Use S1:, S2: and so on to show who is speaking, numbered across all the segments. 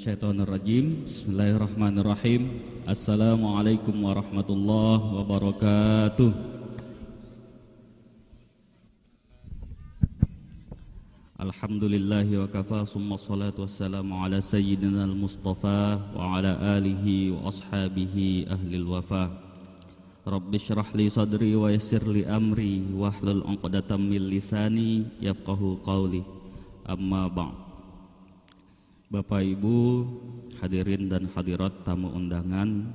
S1: minasyaitonirrajim. Bismillahirrahmanirrahim. Assalamualaikum warahmatullahi wabarakatuh. Alhamdulillahi wa kafa, summa salatu wassalamu ala sayyidina al-mustafa wa ala alihi wa ashabihi ahlil wafa. Rabbi syrah li sadri wa yassir li amri wahlul 'uqdatam min lisani yafqahu qawli. Amma ba'd. Bapak Ibu hadirin dan hadirat tamu undangan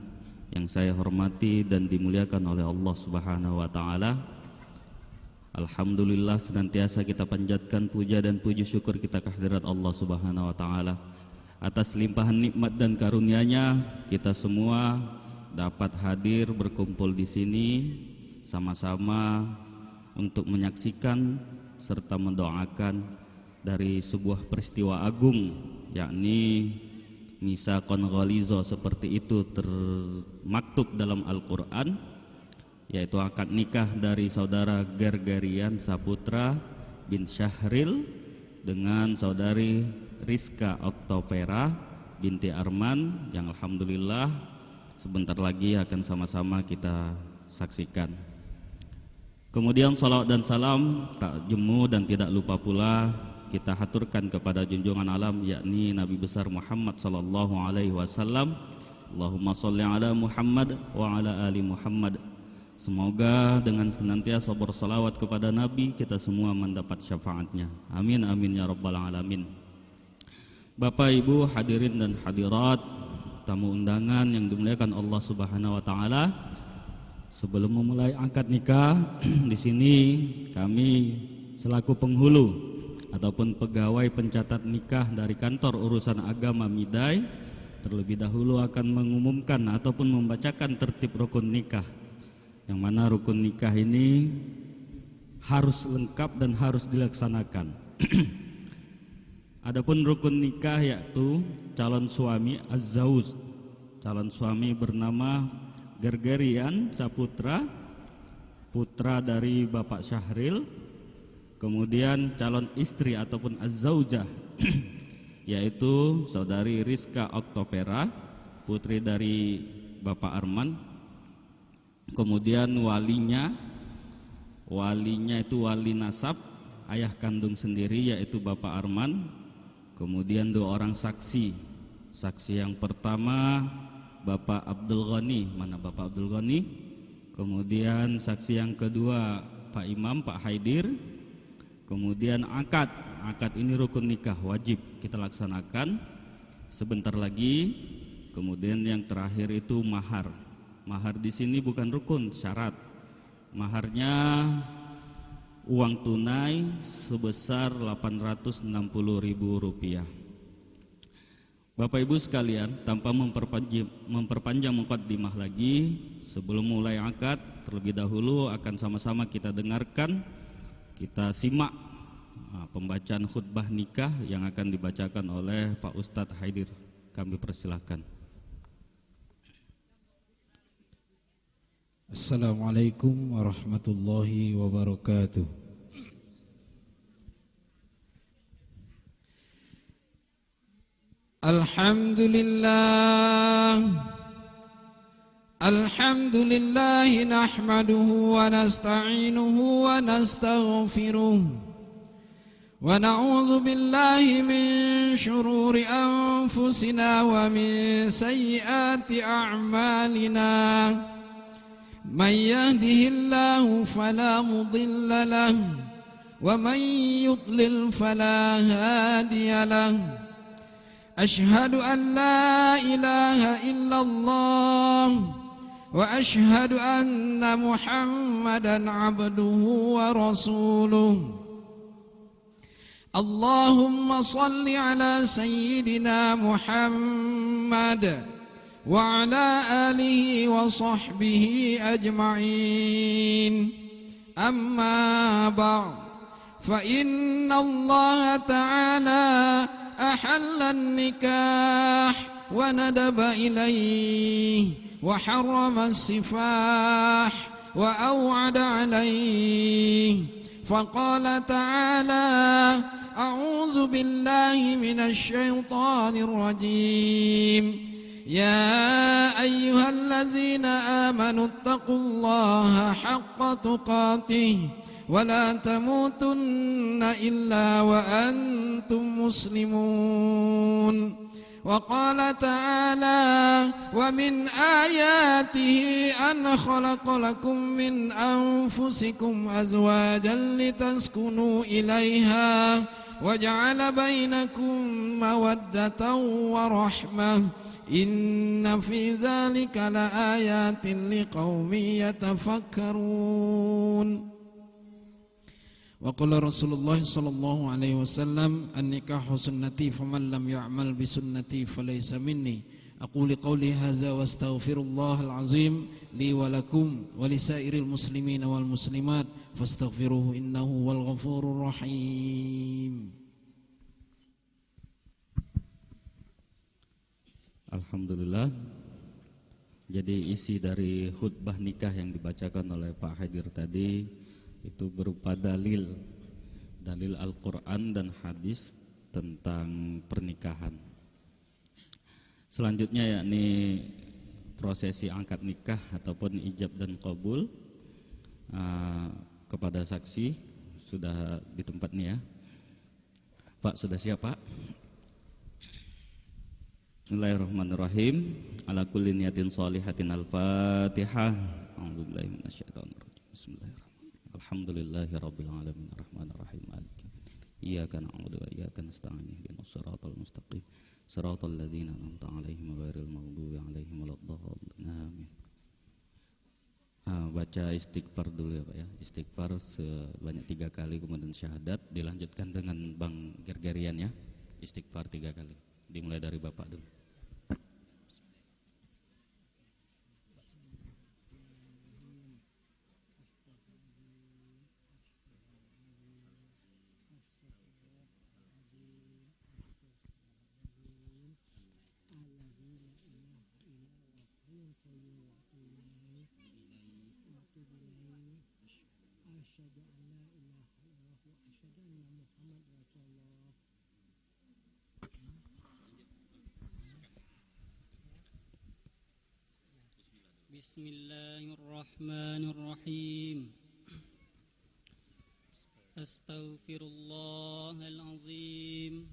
S1: yang saya hormati dan dimuliakan oleh Allah Subhanahu wa taala. Alhamdulillah, senantiasa kita panjatkan puja dan puji syukur kita kehadirat Allah Subhanahu wa taala atas limpahan nikmat dan karunia-Nya. Kita semua dapat hadir berkumpul di sini sama-sama untuk menyaksikan serta mendoakan dari sebuah peristiwa agung, yakni misaqon ghalizo, seperti itu termaktub dalam Al-Quran, yaitu akad nikah dari saudara Gergerian Saputra bin Syahril dengan saudari Rizka Oktovera binti Arman, yang alhamdulillah sebentar lagi akan sama-sama kita saksikan. Kemudian salawat dan salam tak jemu dan tidak lupa pula kita haturkan kepada junjungan alam, yakni Nabi besar Muhammad sallallahu alaihi wasallam. Allahumma sholli ala Muhammad wa ala ali Muhammad. Semoga dengan senantiasa bersalawat kepada Nabi kita semua mendapat syafaatnya. Amin amin ya rabbal alamin. Bapak Ibu hadirin dan hadirat tamu undangan yang dimuliakan Allah Subhanahu wa taala, sebelum memulai akad nikah di sini kami selaku penghulu ataupun pegawai pencatat nikah dari kantor urusan agama Midai terlebih dahulu akan mengumumkan ataupun membacakan tertib rukun nikah, yang mana rukun nikah ini harus lengkap dan harus dilaksanakan. Adapun rukun nikah yaitu calon suami az-zauz, calon suami bernama Gergerian Saputra, putra dari Bapak Syahril. Kemudian calon istri ataupun az-zaujah yaitu saudari Rizka Oktovera, putri dari Bapak Arman. Kemudian walinya itu wali nasab ayah kandung sendiri yaitu Bapak Arman. Kemudian dua orang saksi. Saksi yang pertama Bapak Abdul Ghani, mana Bapak Abdul Ghani? Kemudian saksi yang kedua Pak Imam, Pak Haidir. Kemudian akad ini rukun nikah wajib kita laksanakan sebentar lagi. Kemudian yang terakhir itu mahar. Mahar di sini bukan rukun, syarat. Maharnya uang tunai sebesar Rp860.000. Bapak Ibu sekalian, tanpa memperpanjang muqaddimah lagi, sebelum mulai akad terlebih dahulu akan sama-sama kita dengarkan, kita simak pembacaan khutbah nikah yang akan dibacakan oleh Pak Ustadz Haidir. Kami persilahkan.
S2: Assalamualaikum warahmatullahi wabarakatuh. Alhamdulillah nahmaduhu wa nasta'inuhu wa nastaghfiruh wa na'udzu billahi min syururi anfusina wa min sayyiati a'malina. Man yahdihillahu fala mudilla lahu wa man yudlil fala hadiya lahu. Ashhadu an la ilaha illallah wa ashhadu anna Muhammadan abduhu wa rasuluh. Allahumma salli ala sayyidina Muhammad wa ala alihi wa sahbihi ajma'in. Amma ba'd, fa inna Allah ta'ala أحل النكاح وندب إليه وحرم السفاح وأوعد عليه فقال تعالى أعوذ بالله من الشيطان الرجيم يا أيها الذين آمنوا اتقوا الله حق تقاته ولا تموتن إلا وأنتم مسلمون وقال تعالى ومن آياته أن خلق لكم من أنفسكم أزواجا لتسكنوا إليها وجعل بينكم مودة ورحمة إن في ذلك لآيات لقوم يتفكرون وقال رسول الله صلى الله عليه وسلم النكاح سنتي فمن لم يعمل بسنتي فليس مني أقول قولي هذا واستغفر الله العظيم لي ولكم ولسائر المسلمين والمسلمات فاستغفروه إنه هو الغفور الرحيم.
S1: Alhamdulillah. Jadi isi dari khutbah nikah yang dibacakan oleh Pak Hadir tadi itu berupa dalil Al-Quran dan hadis tentang pernikahan. Selanjutnya yakni prosesi angkat nikah ataupun ijab dan qabul kepada saksi sudah di tempat nih ya. Pak sudah siap Pak? Bismillahirrahmanirrahim. Ala kulli niyatin shalihatin al-Fatihah. A'udzubillahi minasyaitonir rajim. Bismillahirrahmanirrahim. Alhamdulillahi rabbil alamin arrahmanir rahim maliki iyyaka na'budu wa iyyaka nasta'in ihdinas siratal mustaqim siratal ladzina an'amta 'alaihim ghairil maghdubi 'alaihim waladdallin amin. Baca istighfar dulu ya Pak ya. Istighfar sebanyak 3 kali kemudian syahadat dilanjutkan dengan Bang Gergerian ya. Istighfar 3 kali. Dimulai dari Bapak dulu.
S3: Bismillahirrahmanirrahim. Astaghfirullahalazim.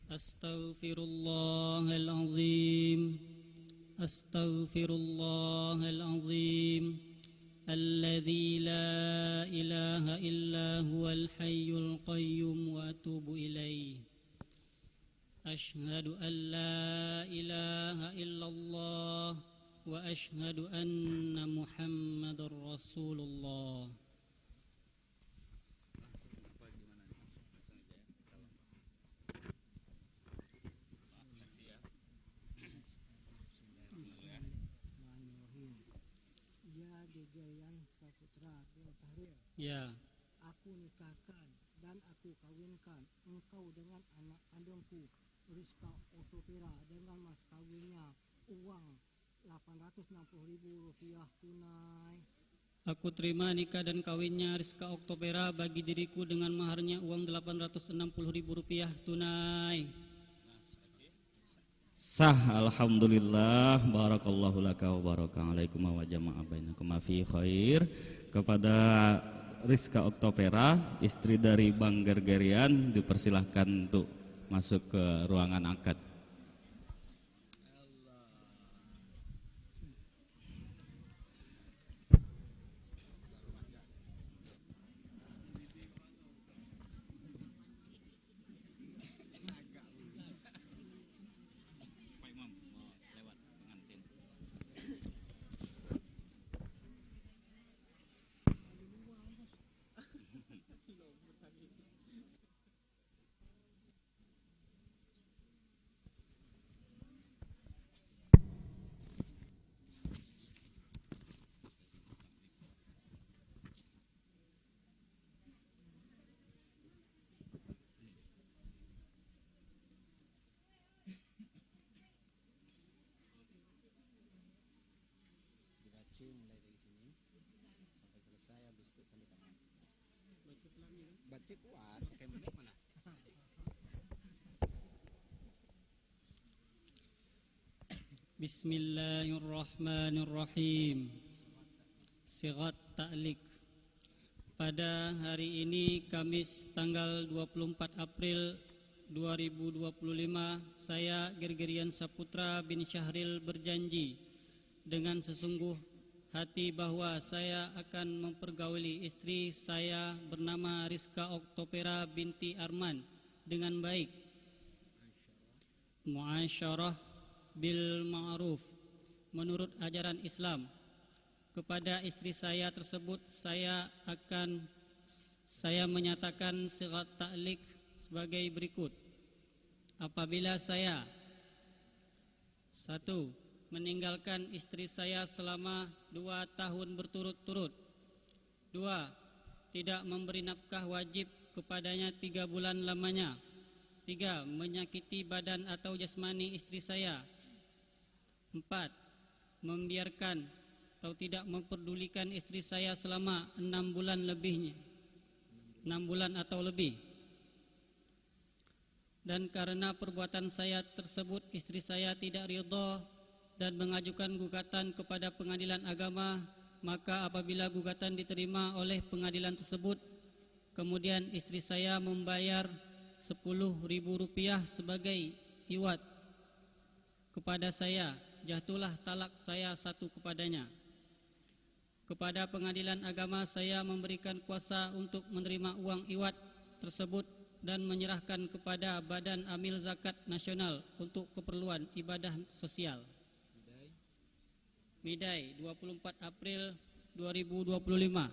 S3: Astaghfirullahalazim. Astaghfirullahalazim. Alladzi la ilaha illa huwal hayyul qayyum wa atubu ilaih. Ashhadu an la ilaha illallah wa ashhadu anna Muhammadar Rasulullah. Ya,
S4: aku nikahkan dan aku kawinkan engkau dengan anak kandungku Rizka Otopera dengan mas kawinnya uang 860.000 rupiah tunai.
S3: aku terima nikah dan kawinnya Rizka Oktopera bagi diriku dengan maharnya uang 860.000 rupiah tunai.
S1: Sah, alhamdulillah, barakallahu laka wa barakalaikum wa jama'a bainakum fi khair. Kepada Rizka Oktopera, istri dari Bang Gergerian, dipersilahkan untuk masuk ke ruangan akad.
S5: Baca kuat, pakai menit mana?
S3: Bismillahirrahmanirrahim. Sighat ta'liq. Pada hari ini Kamis tanggal 24 April 2025, saya Gergerian Saputra bin Syahril berjanji dengan sesungguh hati bahwa saya akan mempergauli istri saya bernama Rizka Oktopera binti Arman dengan baik, muasyarah bil ma'ruf, menurut ajaran Islam. Kepada istri saya tersebut saya menyatakan sighat ta'liq sebagai berikut. Apabila saya 1. meninggalkan istri saya selama 2 tahun berturut-turut. 2. Tidak memberi nafkah wajib kepadanya 3 bulan lamanya. 3. Menyakiti badan atau jasmani istri saya. 4. Membiarkan atau tidak memperdulikan istri saya selama 6 bulan lebihnya. 6 bulan atau lebih. Dan karena perbuatan saya tersebut istri saya tidak ridha dan mengajukan gugatan kepada pengadilan agama, maka apabila gugatan diterima oleh pengadilan tersebut, kemudian istri saya membayar Rp10.000 sebagai iwat kepada saya, jatuhlah talak saya 1 kepadanya. Kepada pengadilan agama saya memberikan kuasa untuk menerima uang iwat tersebut dan menyerahkan kepada Badan Amil Zakat Nasional untuk keperluan ibadah sosial. Midai 24 April 2025.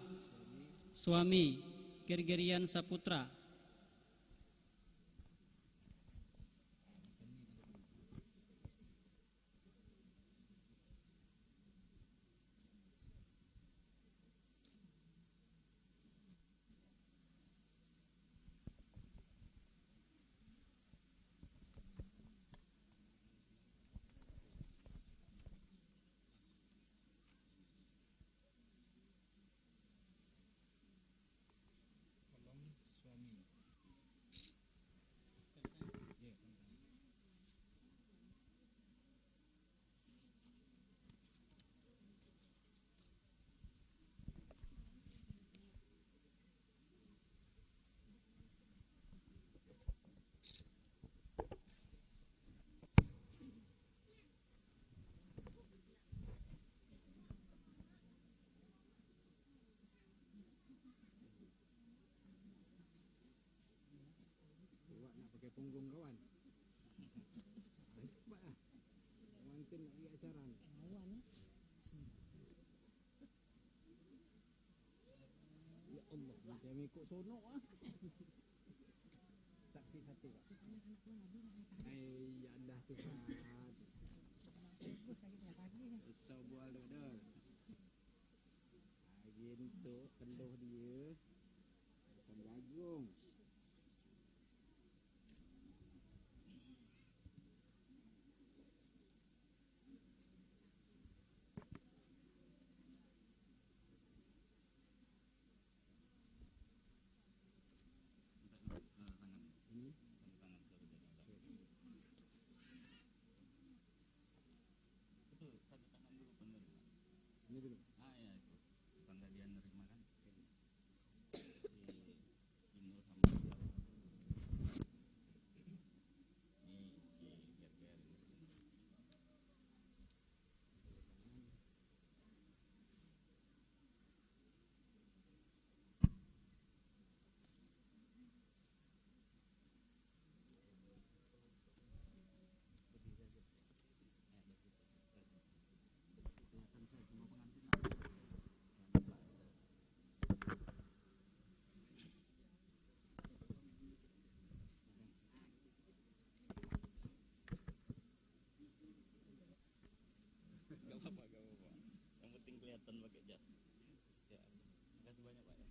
S3: Suami Gergerian Saputra.
S5: Pakai punggung kawan. Cepat lah. Mantin nak pergi acara ni. Ya Allah, macam ikut sonok ah. Saksi satu pak. Hai, ya dah Tuhan. Besar bual dah. Lagi untuk peluh dia macam jagung. Ini dulu.
S1: Ya itu tanda dia nerima kan. Si Indro sama dia. Ini si Gerger. Gak apa-apa. Yang penting kelihatan pakai jas. Ya, makasih banyak Pak ya.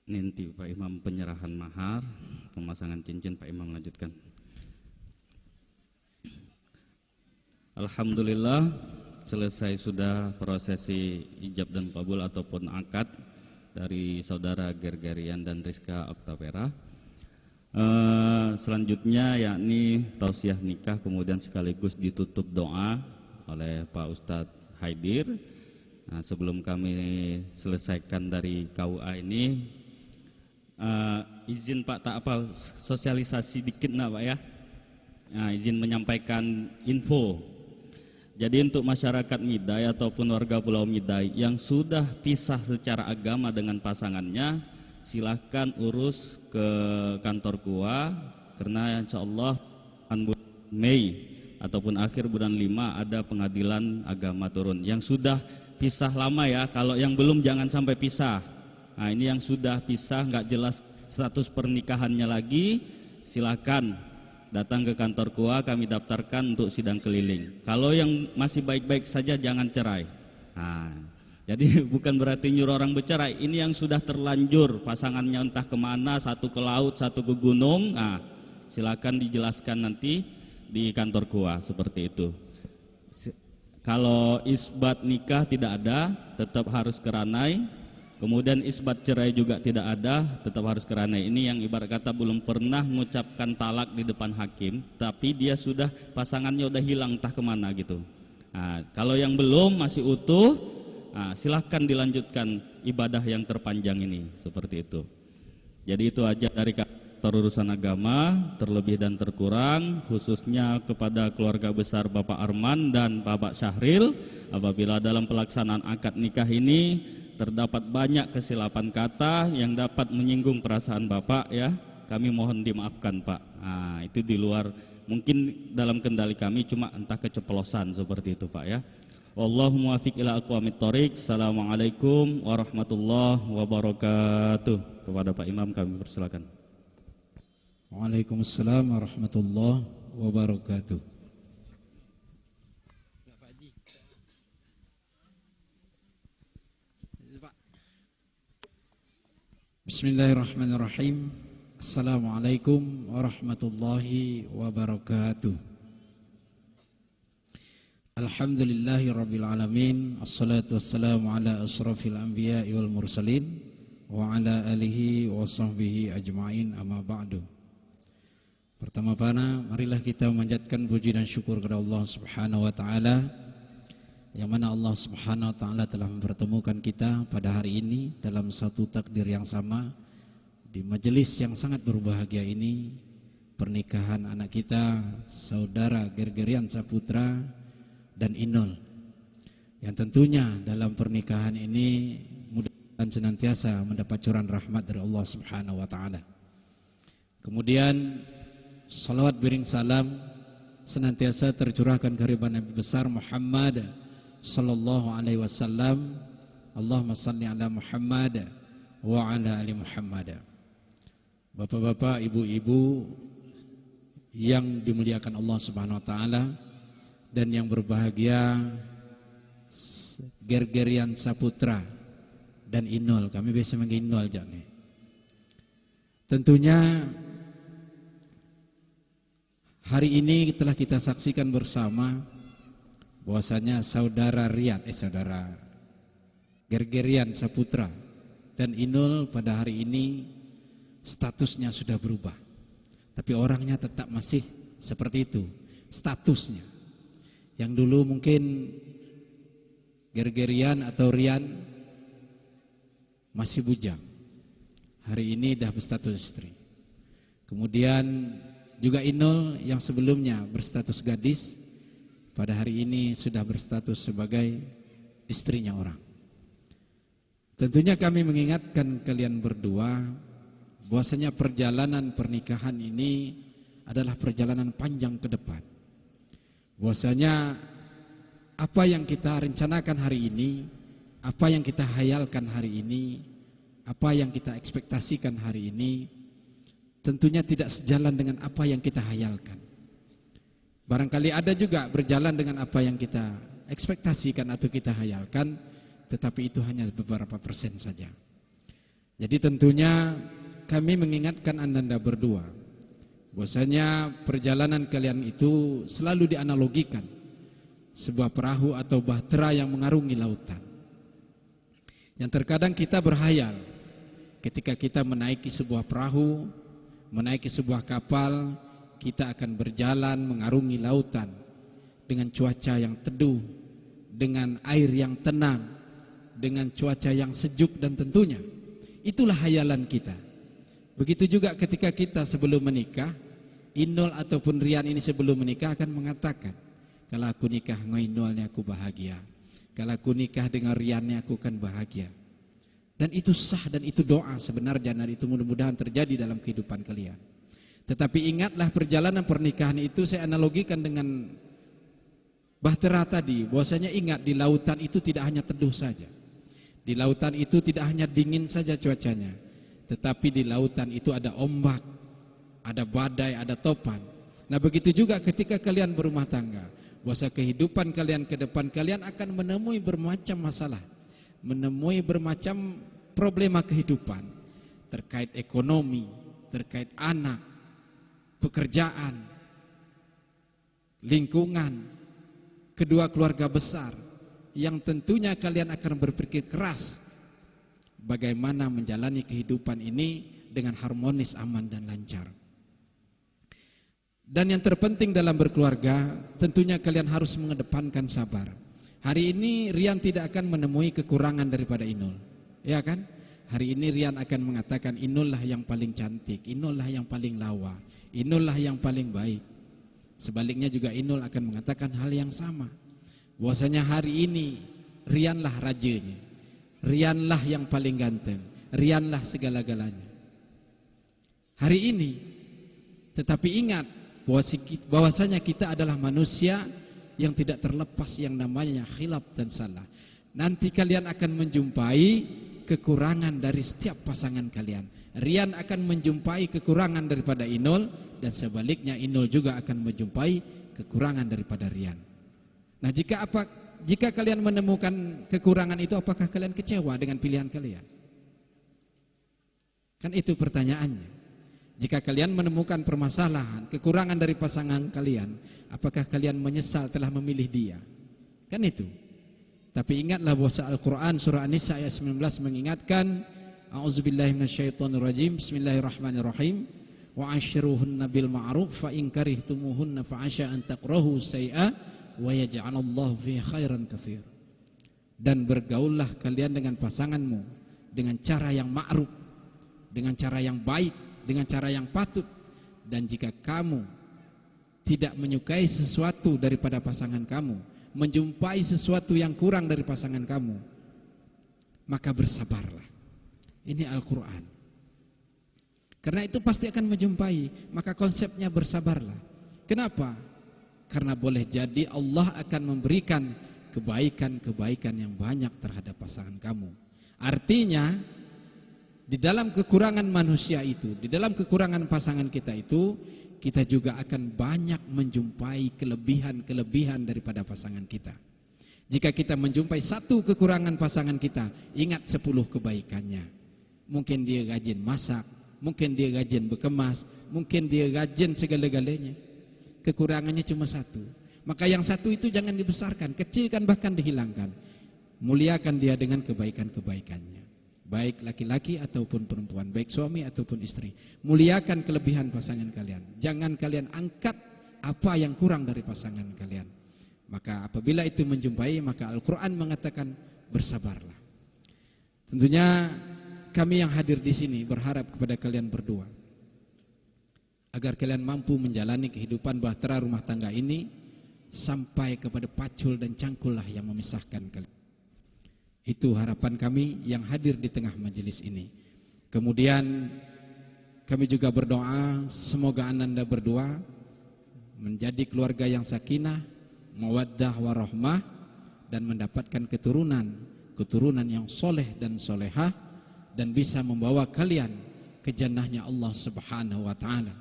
S1: Nanti Pak Imam penyerahan mahar, pemasangan cincin, Pak Imam lanjutkan. Alhamdulillah selesai sudah prosesi ijab dan kabul ataupun akad dari saudara Gergerian dan Rizka Oktavera. Selanjutnya yakni tausiah nikah, kemudian sekaligus ditutup doa oleh Pak Ustadz Haidir. Nah, sebelum kami selesaikan dari KUA ini, izin Pak tak apa sosialisasi dikit nak Pak ya. Nah, izin menyampaikan info. Jadi untuk masyarakat Midai ataupun warga Pulau Midai yang sudah pisah secara agama dengan pasangannya, silahkan urus ke kantor KUA, karena insya Allah bulan Mei ataupun akhir bulan 5 ada pengadilan agama turun. Yang sudah pisah lama ya, kalau yang belum jangan sampai pisah. Nah ini yang sudah pisah nggak jelas status pernikahannya lagi, silahkan datang ke kantor KUA, kami daftarkan untuk sidang keliling. Kalau yang masih baik-baik saja jangan cerai. Nah, jadi bukan berarti nyuruh orang bercerai. Ini yang sudah terlanjur pasangannya entah kemana, satu ke laut, satu ke gunung. Nah, silakan dijelaskan nanti di kantor KUA seperti itu. Kalau isbat nikah tidak ada, tetap harus ke Ranai. Kemudian isbat cerai juga tidak ada, tetap harus ke Ranai. Ini yang ibarat kata belum pernah mengucapkan talak di depan hakim, tapi dia sudah pasangannya udah hilang entah kemana gitu. Nah, kalau yang belum masih utuh, nah, silahkan dilanjutkan ibadah yang terpanjang ini seperti itu. Jadi itu aja dari kantor urusan agama, terlebih dan terkurang, khususnya kepada keluarga besar Bapak Arman dan Bapak Syahril. Apabila dalam pelaksanaan akad nikah ini terdapat banyak kesilapan kata yang dapat menyinggung perasaan Bapak ya, kami mohon dimaafkan Pak. Nah, itu di luar mungkin dalam kendali kami, cuma entah keceplosan seperti itu Pak ya. Wallahu muwaffiq ila aqwamit thoriq. Assalamualaikum warahmatullahi wabarakatuh. Kepada Pak Imam kami persilakan.
S2: Waalaikumsalam warahmatullahi wabarakatuh. Bismillahirrahmanirrahim. Assalamualaikum warahmatullahi wabarakatuh. Alhamdulillahi rabbil alamin. Assalatu wassalamu ala asrafil anbiya'i wal mursalin wa ala alihi wa sahbihi ajma'in, amma ba'du. Pertama-tama marilah kita memanjatkan puji dan syukur kepada Allah Subhanahu wa taala, yang mana Allah Subhanahu wa taala telah mempertemukan kita pada hari ini dalam satu takdir yang sama di majelis yang sangat berbahagia ini, pernikahan anak kita saudara Gergerian Saputra dan Inul, yang tentunya dalam pernikahan ini mudah-mudahan senantiasa mendapat curahan rahmat dari Allah Subhanahu wa taala. Kemudian salawat bering salam senantiasa tercurahkan kehadiran Nabi besar Muhammad sallallahu alaihi wasallam. Allahumma salli ala Muhammad wa ala ali Muhammad. Bapak-bapak, ibu-ibu yang dimuliakan Allah Subhanahu wa taala dan yang berbahagia, Gergerian Saputra dan Inul, kami biasa manggil Inul aja nih. Tentunya hari ini telah kita saksikan bersama bahwasanya saudara Gergerian Saputra dan Inul pada hari ini statusnya sudah berubah, tapi orangnya tetap masih seperti itu statusnya. Yang dulu mungkin Gergerian atau Rian masih bujang, hari ini dah berstatus istri. Kemudian juga Inul yang sebelumnya berstatus gadis, pada hari ini sudah berstatus sebagai istrinya orang. Tentunya kami mengingatkan kalian berdua bahwasanya perjalanan pernikahan ini adalah perjalanan panjang ke depan. Bahwasanya apa yang kita rencanakan hari ini, apa yang kita hayalkan hari ini, apa yang kita ekspektasikan hari ini, tentunya tidak sejalan dengan apa yang kita hayalkan. Barangkali ada juga berjalan dengan apa yang kita ekspektasikan atau kita hayalkan, tetapi itu hanya beberapa persen saja. Jadi tentunya kami mengingatkan Anda berdua bahwasanya perjalanan kalian itu selalu dianalogikan sebuah perahu atau bahtera yang mengarungi lautan. Yang terkadang kita berhayal ketika kita menaiki sebuah perahu, menaiki sebuah kapal, kita akan berjalan mengarungi lautan dengan cuaca yang teduh, dengan air yang tenang, dengan cuaca yang sejuk, dan tentunya itulah hayalan kita. Begitu juga ketika kita sebelum menikah, Inul ataupun Rian ini sebelum menikah akan mengatakan, kalau aku nikah dengan Inulnya aku bahagia, kalau aku nikah dengan Riannya aku akan bahagia. Dan itu sah dan itu doa sebenarnya, dan itu mudah-mudahan terjadi dalam kehidupan kalian. Tetapi ingatlah perjalanan pernikahan itu saya analogikan dengan bahtera tadi, bahwasanya ingat di lautan itu tidak hanya teduh saja. Di lautan itu tidak hanya dingin saja cuacanya, tetapi di lautan itu ada ombak, ada badai, ada topan. Nah begitu juga ketika kalian berumah tangga, bahwa kehidupan kalian ke depan kalian akan menemui bermacam masalah, menemui bermacam problema kehidupan terkait ekonomi, terkait anak, pekerjaan, lingkungan, kedua keluarga besar, yang tentunya kalian akan berpikir keras bagaimana menjalani kehidupan ini dengan harmonis, aman dan lancar. Dan yang terpenting dalam berkeluarga, tentunya kalian harus mengedepankan sabar. Hari ini Rian tidak akan menemui kekurangan daripada Inul, ya kan? Hari ini Rian akan mengatakan Inul lah yang paling cantik, Inul lah yang paling lawa, Inul lah yang paling baik. Sebaliknya juga Inul akan mengatakan hal yang sama, bahwasanya hari ini Rian lah rajanya, Rian lah yang paling ganteng, Rian lah segala-galanya. Hari ini, tetapi ingat bahwasanya kita adalah manusia yang tidak terlepas yang namanya khilaf dan salah. Nanti kalian akan menjumpai kekurangan dari setiap pasangan kalian. Rian akan menjumpai kekurangan daripada Inul, dan sebaliknya Inul juga akan menjumpai kekurangan daripada Rian. Nah, jika kalian menemukan kekurangan itu, apakah kalian kecewa dengan pilihan kalian? Kan itu pertanyaannya. Jika kalian menemukan permasalahan, kekurangan dari pasangan kalian, apakah kalian menyesal telah memilih dia? Kan itu. Tapi ingatlah bahwa Al-Quran surah An-Nisa ayat 19 mengingatkan, A'udzubillahi minasyaitonirrajim, Bismillahirrahmanirrahim, wa ashiruhunna bil ma'ruf fa in karihtumuhunna fa asya an takrahu syai'a wa yaj'alallahu fihi khairan katsir. Dan bergaullah kalian dengan pasanganmu dengan cara yang ma'ruf, dengan cara yang baik, dengan cara yang patut. Dan jika kamu tidak menyukai sesuatu daripada pasangan kamu, menjumpai sesuatu yang kurang dari pasangan kamu, maka bersabarlah. Ini Al-Quran. Karena itu pasti akan menjumpai, maka konsepnya bersabarlah. Kenapa? Karena boleh jadi Allah akan memberikan kebaikan-kebaikan yang banyak terhadap pasangan kamu. Artinya di dalam kekurangan manusia itu, di dalam kekurangan pasangan kita itu, kita juga akan banyak menjumpai kelebihan-kelebihan daripada pasangan kita. Jika kita menjumpai satu kekurangan pasangan kita, ingat 10 kebaikannya. Mungkin dia rajin masak, mungkin dia rajin berkemas, mungkin dia rajin segala-galanya. Kekurangannya cuma satu. Maka yang satu itu jangan dibesarkan, kecilkan, bahkan dihilangkan. Muliakan dia dengan kebaikan-kebaikannya. Baik laki-laki ataupun perempuan, baik suami ataupun istri. Muliakan kelebihan pasangan kalian. Jangan kalian angkat apa yang kurang dari pasangan kalian. Maka apabila itu menjumpai, maka Al-Quran mengatakan bersabarlah. Tentunya kami yang hadir di sini berharap kepada kalian berdua agar kalian mampu menjalani kehidupan bahtera rumah tangga ini sampai kepada pacul dan cangkullah yang memisahkan kalian. Itu harapan kami yang hadir di tengah majelis ini. Kemudian kami juga berdoa semoga Anda berdua menjadi keluarga yang sakinah, mawaddah warahmah, dan mendapatkan keturunan yang soleh dan solehah, dan bisa membawa kalian ke jannahnya Allah Subhanahu wa ta'ala.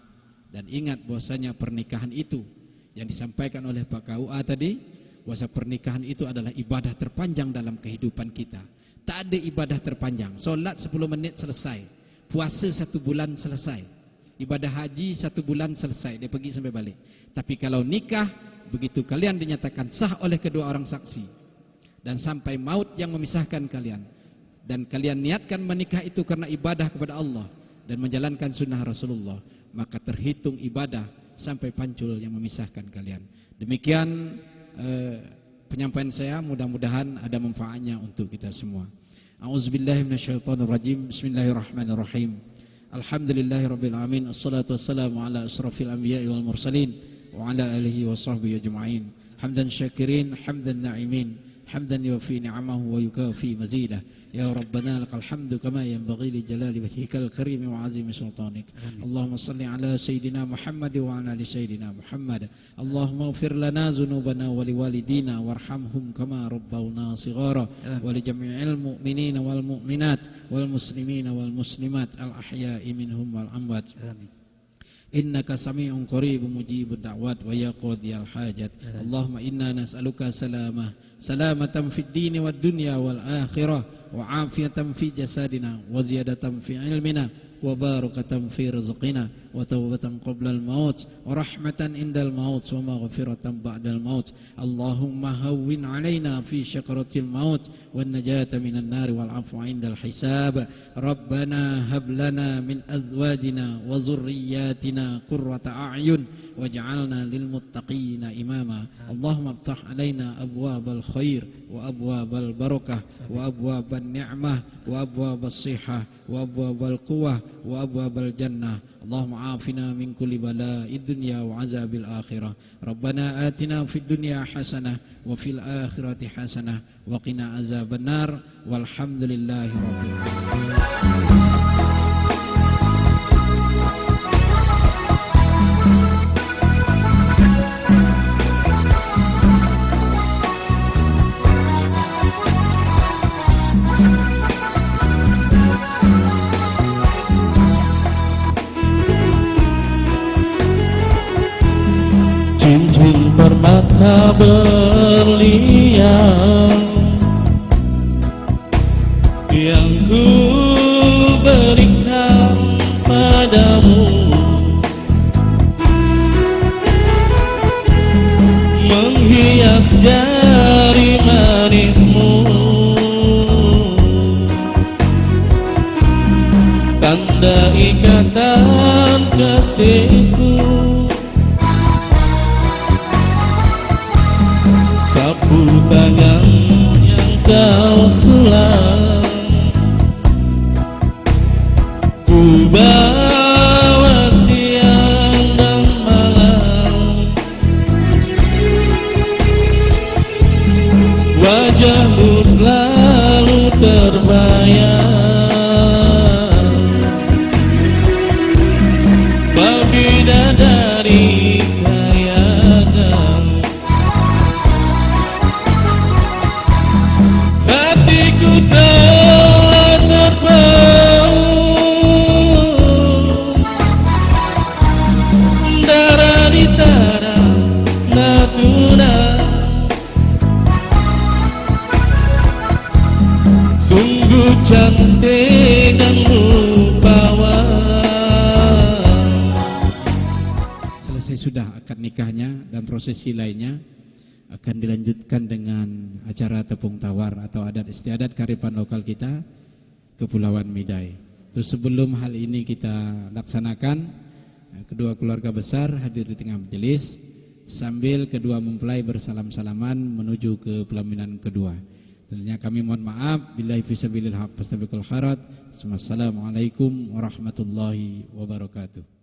S2: Dan ingat bahwasanya pernikahan itu yang disampaikan oleh Pak KUA tadi, bahwa pernikahan itu adalah ibadah terpanjang dalam kehidupan kita. Tak ada ibadah terpanjang. Solat 10 menit selesai. Puasa 1 bulan selesai. Ibadah haji 1 bulan selesai. Dia pergi sampai balik. Tapi kalau nikah, begitu kalian dinyatakan sah oleh kedua orang saksi dan sampai maut yang memisahkan kalian, dan kalian niatkan menikah itu karena ibadah kepada Allah dan menjalankan sunnah Rasulullah, maka terhitung ibadah sampai pancul yang memisahkan kalian. Demikian penyampaian saya, mudah-mudahan ada manfaatnya untuk kita semua. A'udzubillahi minasyaitonirrajim. Bismillahirrahmanirrahim. Alhamdulillahirabbil alamin. Assalatu wassalamu ala asrafil anbiya'i wal mursalin wa ala alihi wa sahbihi ajma'in. Hamdan syakirin, hamdan na'imin, hamdan yuwafi ni'amahu wa yukafi mazidah. Ya Rabbana lakal hamdu kama yanbaghi li jalali wajhikal karim wa azimi sultanik. Allahumma salli ala sayyidina Muhammad wa ala ali sayyidina Muhammad. Allahumma ighfir lana dhunubana wa liwalidina warhamhum kama rabbawna shighara wa li jami'il mu'minina wal mu'minat wal muslimina wal muslimat al ahya'i minhum wal amwat. Amin. Innaka sami'un qaribun mujibud da'wat wa ya qadiyal hajat. Allahumma inna nas'aluka salamatan fid dini wad dunya wal akhirah wa afiyatan fi jasadina wa ziyadatan fi ilmina wa barakatan fi rizqina wa tawbatan qabla al-maut wa rahmatan indal maut wa maghfiratan ba'dal maut. Allahumma hawwin alaina fi syakaratil maut wan najata minan nar wal afwa indal hisab. Rabbana hab lana min azwajina wa dhurriyyatina qurrata a'yun waj'alna lil muttaqina imama. Allahumma iftah alaina abwabal khair wa abwabal barakah wa abwaban ni'mah wa abwabas sihah wa abwabal quwwah wa abwabal jannah. Allahumma afina min kulli bala'id dunya wa azabil akhirah. Rabbana atina fid dunya hasanah wa fil akhirati hasanah wa qina azaban nar. Walhamdulillahi rabbil alamin.
S6: Cincin permata berlian yang ku berikan padamu menghias jari manismu, tanda ikatan kasihku. Sapu tangan yang kau sulam, ku bawa siang dan malam. Wajahmu selalu terbayang, babi dari cantik dan rupawan.
S2: Selesai sudah akad nikahnya dan prosesi lainnya akan dilanjutkan dengan acara tepung tawar atau adat istiadat kearifan lokal kita Kepulauan Midai. Terus sebelum hal ini kita laksanakan, kedua keluarga besar hadir di tengah majelis sambil kedua mempelai bersalam-salaman menuju ke pelaminan kedua. Tentunya kami mohon maaf, billahi fisabilil haq fastabiqul khairat. Wassalamualaikum warahmatullahi wabarakatuh.